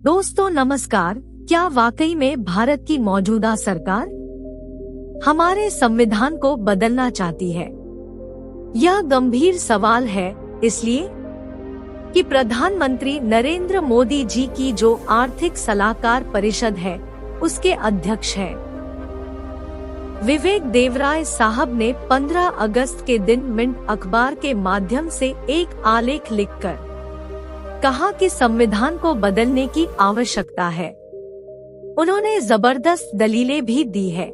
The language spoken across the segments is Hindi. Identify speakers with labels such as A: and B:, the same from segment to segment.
A: दोस्तों नमस्कार। क्या वाकई में भारत की मौजूदा सरकार हमारे संविधान को बदलना चाहती है? यह गंभीर सवाल है, इसलिए कि प्रधानमंत्री नरेंद्र मोदी जी की जो आर्थिक सलाहकार परिषद है, उसके अध्यक्ष हैं विवेक देवराय साहब ने 15 अगस्त के दिन मिंट अखबार के माध्यम से एक आलेख लिखकर कहा कि संविधान को बदलने की आवश्यकता है। उन्होंने जबरदस्त दलीलें भी दी है।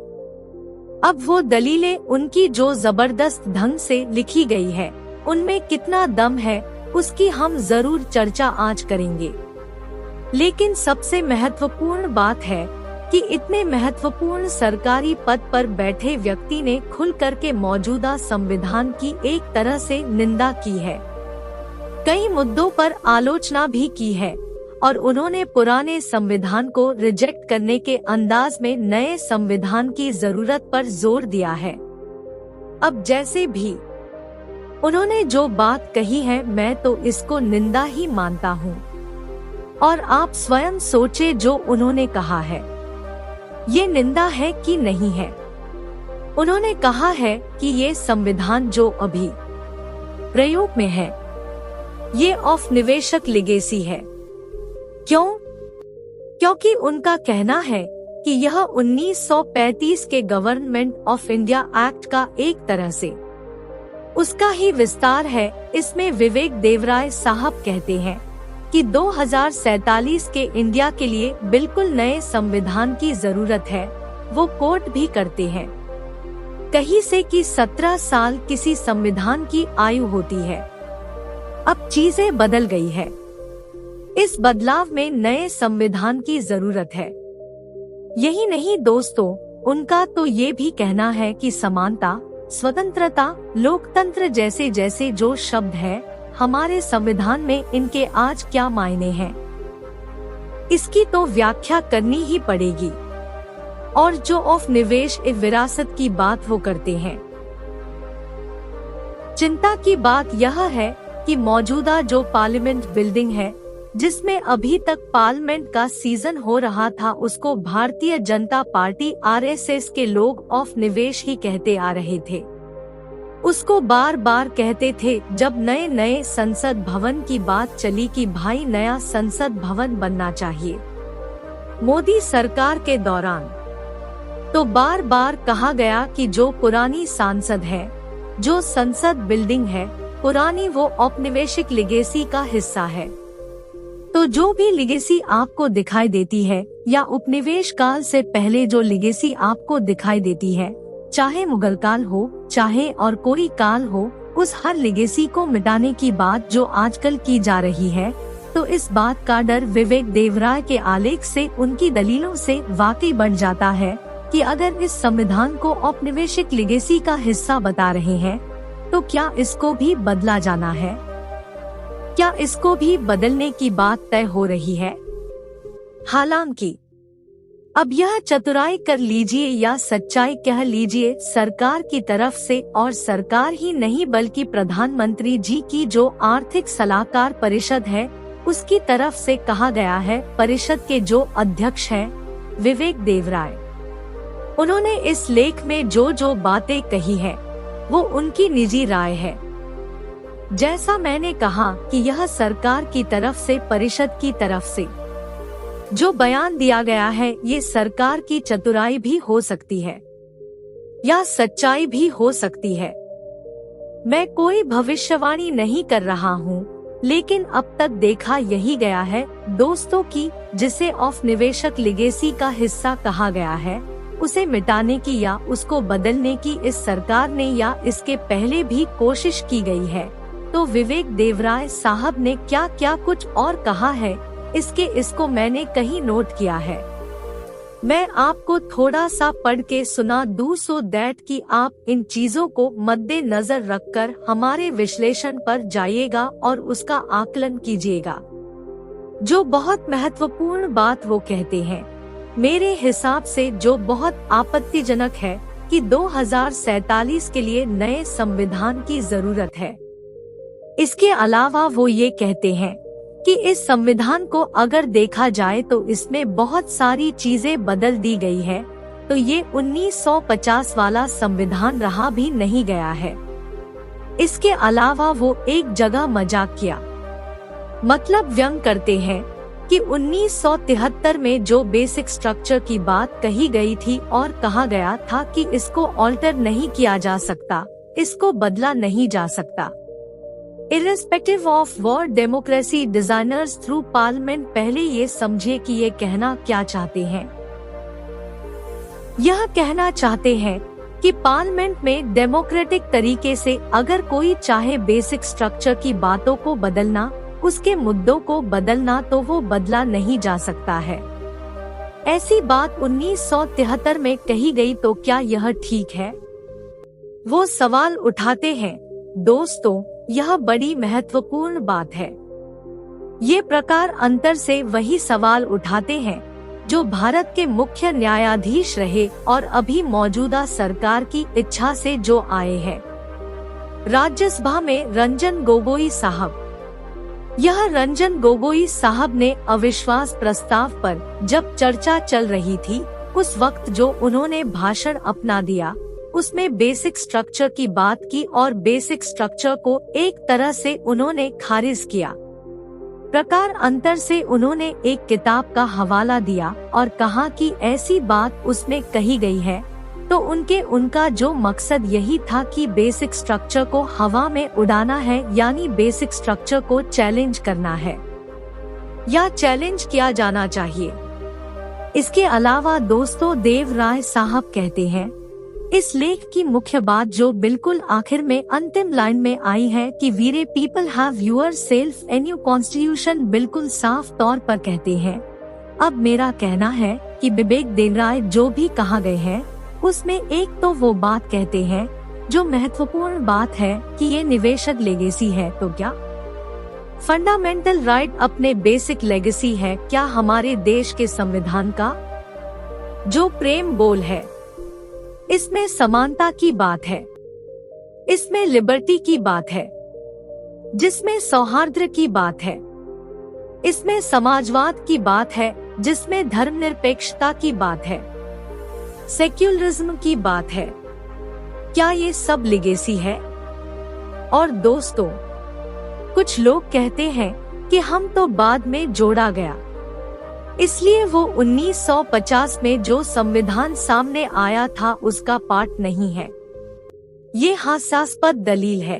A: अब वो दलीलें उनकी जो जबरदस्त ढंग से लिखी गई है, उनमें कितना दम है उसकी हम जरूर चर्चा आज करेंगे। लेकिन सबसे महत्वपूर्ण बात है कि इतने महत्वपूर्ण सरकारी पद पर बैठे व्यक्ति ने खुल करके मौजूदा संविधान की एक तरह से निंदा की है, कई मुद्दों पर आलोचना भी की है और उन्होंने पुराने संविधान को रिजेक्ट करने के अंदाज में नए संविधान की जरूरत पर जोर दिया है। अब जैसे भी उन्होंने जो बात कही है, मैं तो इसको निंदा ही मानता हूँ। और आप स्वयं सोचे जो उन्होंने कहा है, ये निंदा है कि नहीं है। उन्होंने कहा है कि ये संविधान जो अभी प्रयोग में है, ये औपनिवेशिक लिगेसी है। क्यों? क्योंकि उनका कहना है कि यह 1935 के गवर्नमेंट ऑफ इंडिया एक्ट का एक तरह से उसका ही विस्तार है। इसमें विवेक देवराय साहब कहते हैं कि 2047 के इंडिया के लिए बिल्कुल नए संविधान की जरूरत है। वो कोट भी करते हैं कहीं से कि 17 साल किसी संविधान की आयु होती है। अब चीजें बदल गई है। इस बदलाव में नए संविधान की जरूरत है। यही नहीं दोस्तों, उनका तो ये भी कहना है कि समानता, स्वतंत्रता, लोकतंत्र जैसे जैसे जो शब्द है हमारे संविधान में, इनके आज क्या मायने हैं, इसकी तो व्याख्या करनी ही पड़ेगी। और जो औपनिवेश विरासत की बात वो करते हैं, चिंता की बात यह है कि मौजूदा जो पार्लियामेंट बिल्डिंग है, जिसमें अभी तक पार्लियामेंट का सीजन हो रहा था, उसको भारतीय जनता पार्टी आरएसएस के लोग औपनिवेश ही कहते आ रहे थे। उसको बार बार कहते थे। जब नए नए संसद भवन की बात चली कि भाई नया संसद भवन बनना चाहिए मोदी सरकार के दौरान, तो बार बार कहा गया कि जो पुरानी सांसद है, जो संसद बिल्डिंग है पुरानी, वो औपनिवेशिक लिगेसी का हिस्सा है। तो जो भी लिगेसी आपको दिखाई देती है या उपनिवेश काल से पहले जो लिगेसी आपको दिखाई देती है, चाहे मुगल काल हो चाहे और कोई काल हो, उस हर लिगेसी को मिटाने की बात जो आजकल की जा रही है, तो इस बात का डर विवेक देवराय के आलेख से, उनकी दलीलों से वाकई बढ़ जाता है कि अगर इस संविधान को औपनिवेशिक लिगेसी का हिस्सा बता रहे हैं, तो क्या इसको भी बदला जाना है? क्या इसको भी बदलने की बात तय हो रही है? हालांकि अब यह चतुराई कर लीजिए या सच्चाई कह लीजिए, सरकार की तरफ से, और सरकार ही नहीं बल्कि प्रधानमंत्री जी की जो आर्थिक सलाहकार परिषद है, उसकी तरफ से कहा गया है। परिषद के जो अध्यक्ष हैं विवेक देवराय, उन्होंने इस लेख में जो जो बातें कही है वो उनकी निजी राय है। जैसा मैंने कहा कि यह सरकार की तरफ से, परिषद की तरफ से जो बयान दिया गया है, ये सरकार की चतुराई भी हो सकती है या सच्चाई भी हो सकती है। मैं कोई भविष्यवाणी नहीं कर रहा हूँ, लेकिन अब तक देखा यही गया है दोस्तों की जिसे औपनिवेशिक लिगेसी का हिस्सा कहा गया है, उसे मिटाने की या उसको बदलने की इस सरकार ने या इसके पहले भी कोशिश की गई है। तो विवेक देवराय साहब ने क्या क्या कुछ और कहा है, इसको मैंने कहीं नोट किया है। मैं आपको थोड़ा सा पढ़ के सुना दूं सो दैट कि आप इन चीजों को मद्देनजर रखकर हमारे विश्लेषण पर जाइएगा और उसका आकलन कीजिएगा। जो बहुत महत्वपूर्ण बात वो कहते हैं, मेरे हिसाब से जो बहुत आपत्तिजनक है कि 2047 के लिए नए संविधान की जरूरत है। इसके अलावा वो ये कहते हैं कि इस संविधान को अगर देखा जाए तो इसमें बहुत सारी चीजें बदल दी गई है, तो ये 1950 वाला संविधान रहा भी नहीं गया है। इसके अलावा वो एक जगह मजाक किया, मतलब व्यंग करते हैं कि 1973 में जो बेसिक स्ट्रक्चर की बात कही गई थी और कहा गया था कि इसको ऑल्टर नहीं किया जा सकता, इसको बदला नहीं जा सकता। Irrespective of war democracy designers through parliament, पहले ये समझे कि ये कहना क्या चाहते हैं। यह कहना चाहते हैं कि पार्लियामेंट में डेमोक्रेटिक तरीके से अगर कोई चाहे बेसिक स्ट्रक्चर की बातों को बदलना, उसके मुद्दों को बदलना, तो वो बदला नहीं जा सकता है। ऐसी बात 1973 में कही गई, तो क्या यह ठीक है? वो सवाल उठाते हैं। दोस्तों, यह बड़ी महत्वपूर्ण बात है। ये प्रकार अंतर से वही सवाल उठाते हैं जो भारत के मुख्य न्यायाधीश रहे और अभी मौजूदा सरकार की इच्छा से जो आए हैं। राज्यसभा में रंजन गोगोई साहब, यह रंजन गोगोई साहब ने अविश्वास प्रस्ताव पर जब चर्चा चल रही थी, उस वक्त जो उन्होंने भाषण अपना दिया, उसमें बेसिक स्ट्रक्चर की बात की और बेसिक स्ट्रक्चर को एक तरह से उन्होंने खारिज किया। प्रकार अंतर से उन्होंने एक किताब का हवाला दिया और कहा कि ऐसी बात उसमें कही गई है, तो उनका जो मकसद यही था कि बेसिक स्ट्रक्चर को हवा में उड़ाना है, यानी बेसिक स्ट्रक्चर को चैलेंज करना है या चैलेंज किया जाना चाहिए। इसके अलावा दोस्तों, देव राय साहब कहते हैं, इस लेख की मुख्य बात जो बिल्कुल आखिर में अंतिम लाइन में आई है कि we're people have yourself a new constitution, बिल्कुल साफ तौर पर कहते हैं। अब मेरा कहना है कि विवेक देवराय जो भी कहा गए हैं, उसमें एक तो वो बात कहते हैं जो महत्वपूर्ण बात है कि ये निवेशक लेगेसी है, तो क्या फंडामेंटल राइट अपने बेसिक लेगेसी है क्या हमारे देश के संविधान का जो प्रेम बोल है? इसमें समानता की बात है, इसमें लिबर्टी की बात है, जिसमें सौहार्द की बात है, इसमें समाजवाद की बात है, जिसमें धर्मनिरपेक्षता की बात है, सेक्युलरिज्म की बात है। क्या ये सब लिगेसी है? और दोस्तों, कुछ लोग कहते हैं कि हम तो बाद में जोड़ा गया, इसलिए वो 1950 में जो संविधान सामने आया था उसका पार्ट नहीं है। ये हास्यास्पद दलील है,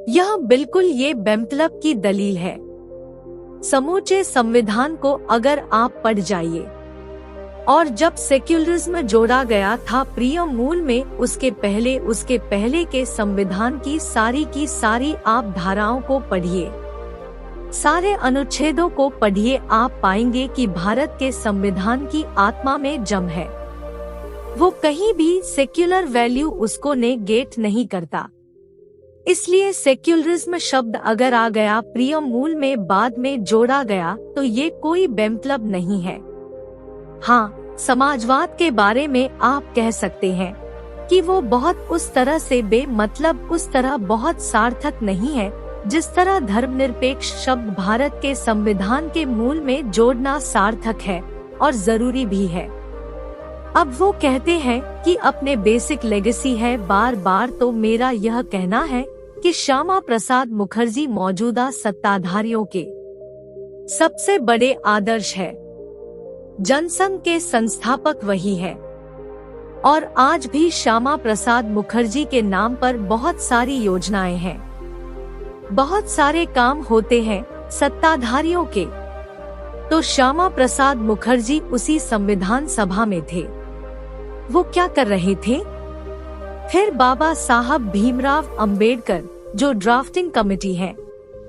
A: यह बिल्कुल ये बेमतलब की दलील है। समूचे संविधान को अगर आप पढ़ जाइए, और जब सेक्युलरिज्म जोड़ा गया था प्रिय मूल में, उसके पहले के संविधान की सारी आप धाराओं को पढ़िए, सारे अनुच्छेदों को पढ़िए, आप पाएंगे कि भारत के संविधान की आत्मा में जम है। वो कहीं भी सेक्युलर वैल्यू उसको नेगेट नहीं करता। इसलिए सेक्युलरिज्म शब्द अगर आ गया प्रिय मूल में, बाद में जोड़ा गया, तो ये कोई बेमतलब नहीं है। हाँ, समाजवाद के बारे में आप कह सकते हैं कि वो बहुत उस तरह से बेमतलब, उस तरह बहुत सार्थक नहीं है जिस तरह धर्मनिरपेक्ष शब्द भारत के संविधान के मूल में जोड़ना सार्थक है और जरूरी भी है। अब वो कहते हैं कि अपने बेसिक लेगेसी है बार, तो मेरा यह कहना है कि श्यामा प्रसाद मुखर्जी मौजूदा सत्ताधारियों के सबसे बड़े आदर्श है। जनसंघ के संस्थापक वही है और आज भी श्यामा प्रसाद मुखर्जी के नाम पर बहुत सारी योजनाएं हैं, बहुत सारे काम होते हैं सत्ताधारियों के। तो श्यामा प्रसाद मुखर्जी उसी संविधान सभा में थे। वो क्या कर रहे थे? फिर बाबा साहब भीमराव अंबेडकर जो ड्राफ्टिंग कमेटी है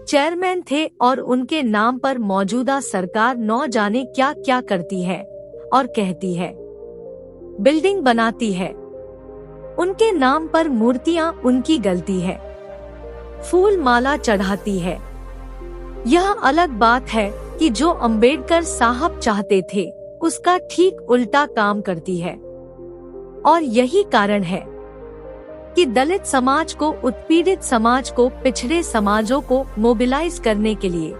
A: चेयरमैन थे और उनके नाम पर मौजूदा सरकार न जाने क्या क्या करती है और कहती है, बिल्डिंग बनाती है, उनके नाम पर मूर्तियां उनकी गलती है, फूल माला चढ़ाती है। यह अलग बात है कि जो अंबेडकर साहब चाहते थे उसका ठीक उल्टा काम करती है। और यही कारण है कि दलित समाज को, उत्पीड़ित समाज को, पिछड़े समाजों को मोबिलाइज करने के लिए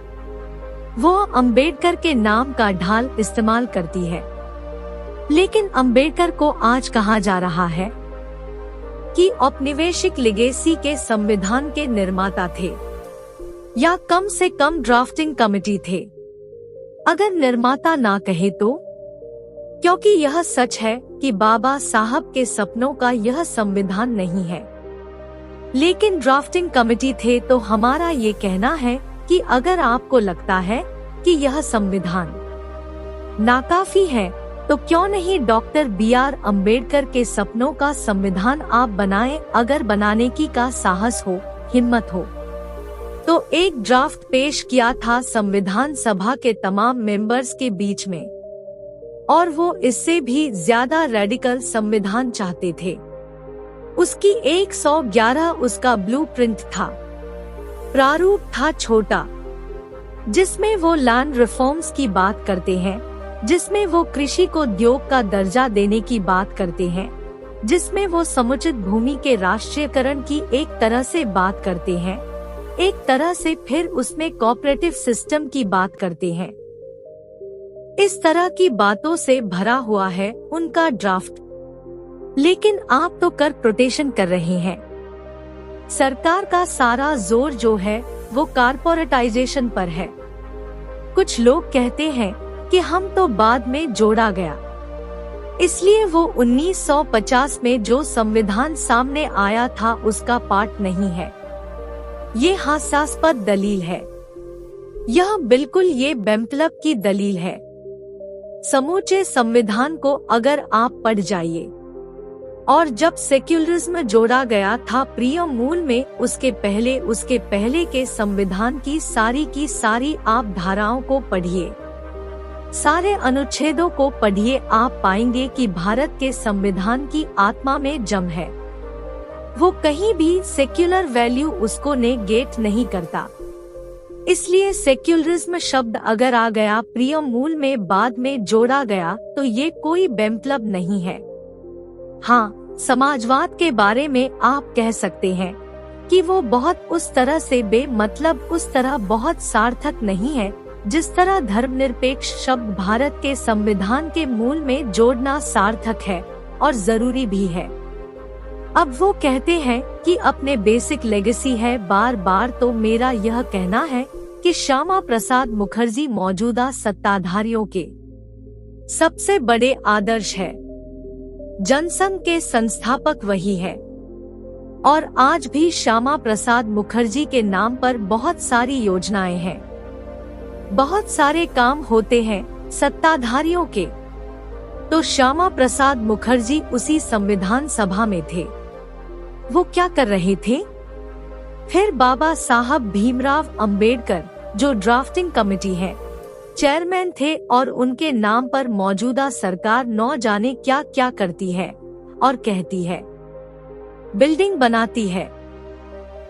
A: वो अंबेडकर के नाम का ढाल इस्तेमाल करती है। लेकिन अंबेडकर को आज कहा जा रहा है कि औपनिवेशिक लिगेसी के संविधान के निर्माता थे, या कम से कम ड्राफ्टिंग कमेटी थे। अगर निर्माता ना कहे तो, क्योंकि यह सच है कि बाबा साहब के सपनों का यह संविधान नहीं है, लेकिन ड्राफ्टिंग कमेटी थे। तो हमारा ये कहना है कि अगर आपको लगता है कि यह संविधान नाकाफी है, तो क्यों नहीं डॉक्टर BR अम्बेडकर के सपनों का संविधान आप बनाएं। अगर बनाने की का साहस हो, हिम्मत हो, तो एक ड्राफ्ट पेश किया था संविधान सभा के तमाम मेंबर्स के बीच में, और वो इससे भी ज्यादा रेडिकल संविधान चाहते थे। उसकी 111 उसका ब्लूप्रिंट था, प्रारूप था छोटा, जिसमें वो लैंड रिफॉर्म्स की बात करते हैं, जिसमें वो कृषि को उद्योग का दर्जा देने की बात करते हैं, जिसमें वो समुचित भूमि के राष्ट्रीयकरण की एक तरह से बात करते हैं, एक तरह से फिर उसमें कोऑपरेटिव सिस्टम की बात करते हैं। इस तरह की बातों से भरा हुआ है उनका ड्राफ्ट। लेकिन आप तो कर प्रोटेशन कर रहे हैं। सरकार का सारा जोर जो है वो कारपोरेटाइजेशन पर है। कुछ लोग कहते हैं कि हम तो बाद में जोड़ा गया, इसलिए वो 1950 में जो संविधान सामने आया था उसका पार्ट नहीं है। ये हास्यास्पद दलील है। यह बिल्कुल ये बेमतलब की दलील है। समूचे संविधान को अगर आप पढ़ जाइए, और जब सेक्युलरिज्म जोड़ा गया था प्रिय मूल में, उसके पहले के संविधान की सारी आप धाराओं को पढ़िए, सारे अनुच्छेदों को पढ़िए। आप पाएंगे कि भारत के संविधान की आत्मा में जम है। वो कहीं भी सेक्युलर वैल्यू उसको नेगेट नहीं करता। इसलिए सेक्युलरिज्म शब्द अगर आ गया प्रिय मूल में बाद में जोड़ा गया, तो ये कोई बेमतलब नहीं है। हाँ, समाजवाद के बारे में आप कह सकते हैं कि वो बहुत उस तरह से बेमतलब, उस तरह बहुत सार्थक नहीं है जिस तरह धर्मनिरपेक्ष शब्द भारत के संविधान के मूल में जोड़ना सार्थक है और जरूरी भी है। अब वो कहते हैं कि अपने बेसिक लेगेसी है बार। तो मेरा यह कहना है कि श्यामा प्रसाद मुखर्जी मौजूदा सत्ताधारियों के सबसे बड़े आदर्श है। जनसंघ के संस्थापक वही है, और आज भी श्यामा प्रसाद मुखर्जी के नाम पर बहुत सारी योजनाएं हैं, बहुत सारे काम होते हैं सत्ताधारियों के। तो श्यामा प्रसाद मुखर्जी उसी संविधान सभा में थे। वो क्या कर रहे थे? फिर बाबा साहब भीमराव अंबेडकर, जो ड्राफ्टिंग कमेटी है, चेयरमैन थे, और उनके नाम पर मौजूदा सरकार न जाने क्या क्या करती है और कहती है, बिल्डिंग बनाती है,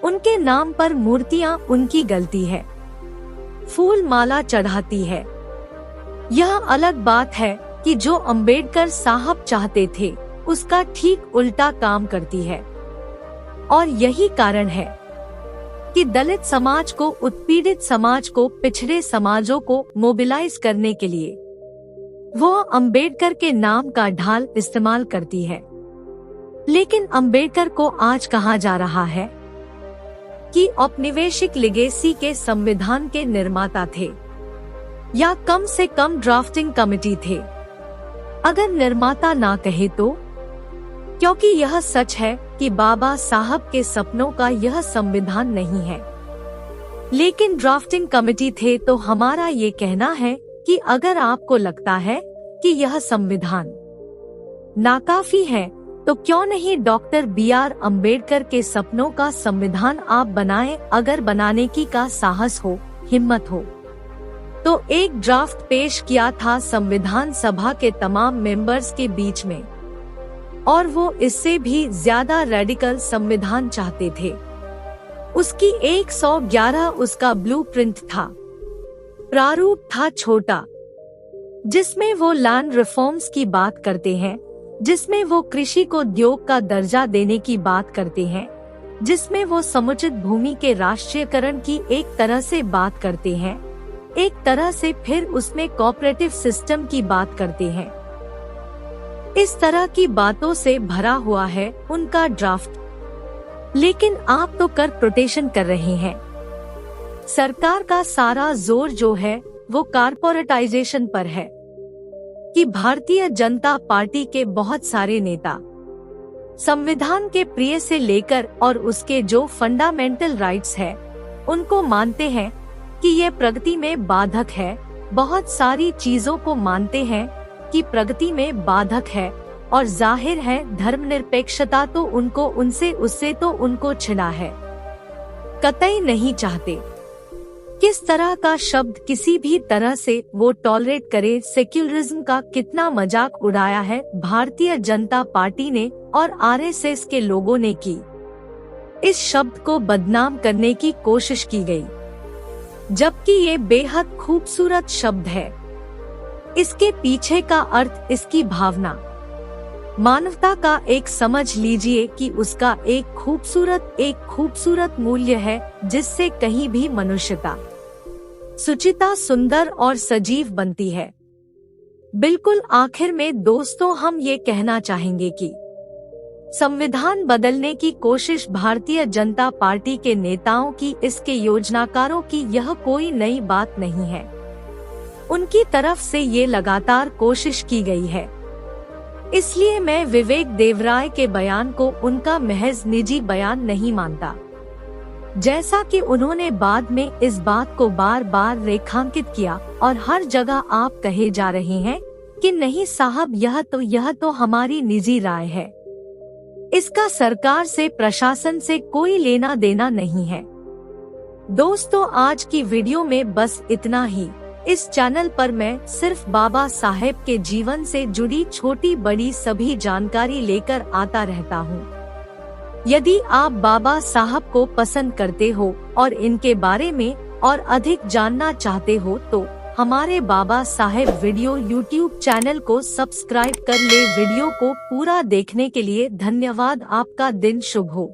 A: उनके नाम पर मूर्तियां उनकी गलती है, फूल माला चढ़ाती है। यह अलग बात है कि जो अंबेडकर साहब चाहते थे उसका ठीक उल्टा काम करती है। और यही कारण है कि दलित समाज को, उत्पीड़ित समाज को, पिछड़े समाजों को मोबिलाइज करने के लिए वो अंबेडकर के नाम का ढाल इस्तेमाल करती है। लेकिन अंबेडकर को आज कहा जा रहा है कि औपनिवेशिक लिगेसी के संविधान के निर्माता थे, या कम से कम ड्राफ्टिंग कमेटी थे। अगर निर्माता ना कहे तो, क्योंकि यह सच है कि बाबा साहब के सपनों का यह संविधान नहीं है, लेकिन ड्राफ्टिंग कमेटी थे। तो हमारा ये कहना है कि अगर आपको लगता है कि यह संविधान नाकाफी है, तो क्यों नहीं डॉक्टर BR अम्बेडकर के सपनों का संविधान आप बनाएं। अगर बनाने की का साहस हो, हिम्मत हो, तो एक ड्राफ्ट पेश किया था संविधान सभा के तमाम मेंबर्स के बीच में, और वो इससे भी ज्यादा रेडिकल संविधान चाहते थे। उसकी 111 उसका ब्लूप्रिंट था, प्रारूप था छोटा, जिसमें वो लैंड रिफॉर्म्स की बात करते हैं, जिसमें वो कृषि को उद्योग का दर्जा देने की बात करते हैं, जिसमें वो समुचित भूमि के राष्ट्रीयकरण की एक तरह से बात करते हैं, एक तरह से फिर उसमें कोऑपरेटिव सिस्टम की बात करते हैं। इस तरह की बातों से भरा हुआ है उनका ड्राफ्ट। लेकिन आप तो कर प्रोटेक्शन कर रहे हैं। सरकार का सारा जोर जो है वो कारपोरेटाइजेशन पर है कि भारतीय जनता पार्टी के बहुत सारे नेता संविधान के प्रिय से लेकर और उसके जो फंडामेंटल राइट्स है उनको मानते हैं कि ये प्रगति में बाधक है। बहुत सारी चीजों को मानते हैं कि प्रगति में बाधक है, और जाहिर है धर्मनिरपेक्षता तो उनको उससे तो उनको छिना है, कतई नहीं चाहते। किस तरह का शब्द किसी भी तरह से वो टॉलरेट करे। सेक्युलरिज्म का कितना मजाक उड़ाया है भारतीय जनता पार्टी ने और आरएसएस के लोगों ने की। इस शब्द को बदनाम करने की कोशिश की गई, जबकि ये बेहद खूबसूरत शब्द है। इसके पीछे का अर्थ, इसकी भावना, मानवता का एक समझ लीजिए कि उसका एक खूबसूरत मूल्य है जिससे कहीं भी मनुष्यता, सुचिता सुंदर और सजीव बनती है। बिल्कुल आखिर में दोस्तों हम ये कहना चाहेंगे कि संविधान बदलने की कोशिश भारतीय जनता पार्टी के नेताओं की, इसके योजनाकारों की यह कोई नई बात नहीं है। उनकी तरफ से ये लगातार कोशिश की गई है। इसलिए मैं विवेक देवराय के बयान को उनका महज निजी बयान नहीं मानता, जैसा कि उन्होंने बाद में इस बात को बार बार रेखांकित किया और हर जगह आप कहे जा रहे हैं कि नहीं साहब यह तो हमारी निजी राय है, इसका सरकार से, प्रशासन से कोई लेना देना नहीं है। दोस्तों आज की वीडियो में बस इतना ही। इस चैनल पर मैं सिर्फ बाबा साहेब के जीवन से जुड़ी छोटी बड़ी सभी जानकारी लेकर आता रहता हूँ। यदि आप बाबा साहब को पसंद करते हो और इनके बारे में और अधिक जानना चाहते हो तो हमारे Baba Saheb video YouTube channel को सब्सक्राइब कर ले। वीडियो को पूरा देखने के लिए धन्यवाद। आपका दिन शुभ हो।